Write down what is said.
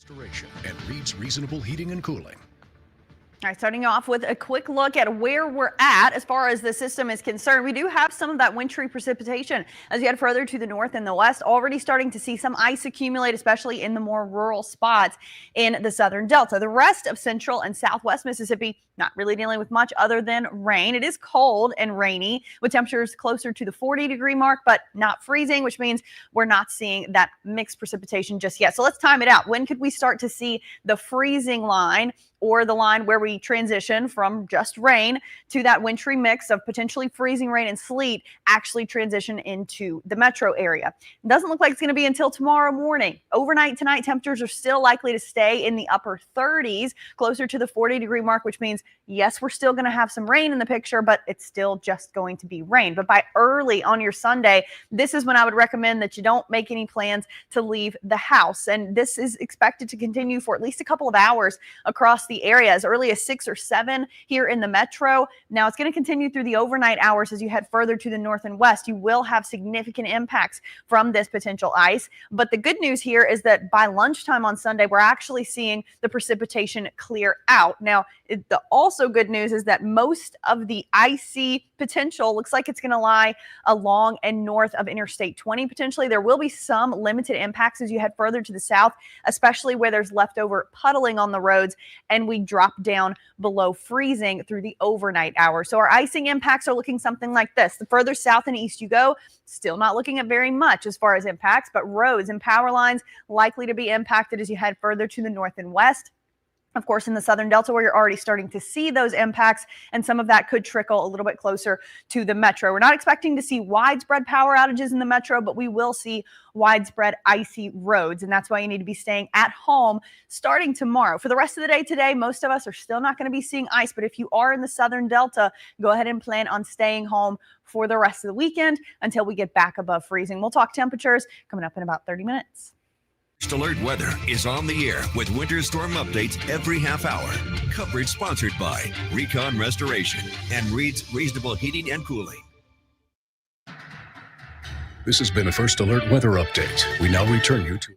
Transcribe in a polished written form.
Restoration and Reed's Reasonable Heating and Cooling. All right, starting off with a quick look at where we're at as far as the system is concerned. We do have some of that wintry precipitation as you head further to the north and the west. Already starting to see some ice accumulate, especially in the more rural spots in the southern delta. The rest of central and southwest Mississippi not really dealing with much other than rain. It is cold and rainy with temperatures closer to the 40-degree mark, but not freezing, which means we're not seeing that mixed precipitation just yet. So let's time it out. When could we start to see the freezing line, or the line where we transition from just rain to that wintry mix of potentially freezing rain and sleet actually transition into the metro area? It doesn't look like it's going to be until tomorrow morning. Overnight tonight, temperatures are still likely to stay in the upper 30s, closer to the 40-degree mark, which means, yes, we're still going to have some rain in the picture, but it's still just going to be rain. But by early on your Sunday, this is when I would recommend that you don't make any plans to leave the house. And this is expected to continue for at least a couple of hours across the area, as early as 6 or 7 here in the metro. Now it's going to continue through the overnight hours as you head further to the north and west. You will have significant impacts from this potential ice. But the good news here is that by lunchtime on Sunday, we're actually seeing the precipitation clear out. Now, the also good news is that most of the icy potential looks like it's going to lie along and north of Interstate 20. Potentially, there will be some limited impacts as you head further to the south, especially where there's leftover puddling on the roads and we drop down below freezing through the overnight hours. So our icing impacts are looking something like this. The further south and east you go, still not looking at very much as far as impacts, but roads and power lines likely to be impacted as you head further to the north and west. Of course, in the southern delta, where you're already starting to see those impacts, and some of that could trickle a little bit closer to the metro. We're not expecting to see widespread power outages in the metro, but we will see widespread icy roads, and that's why you need to be staying at home starting tomorrow. For the rest of the day today, most of us are still not going to be seeing ice, but if you are in the southern delta, go ahead and plan on staying home for the rest of the weekend until we get back above freezing. We'll talk temperatures coming up in about 30 minutes. First Alert Weather is on the air with winter storm updates every half hour. Coverage sponsored by Recon Restoration and Reed's Reasonable Heating and Cooling. This has been a First Alert Weather Update. We now return you to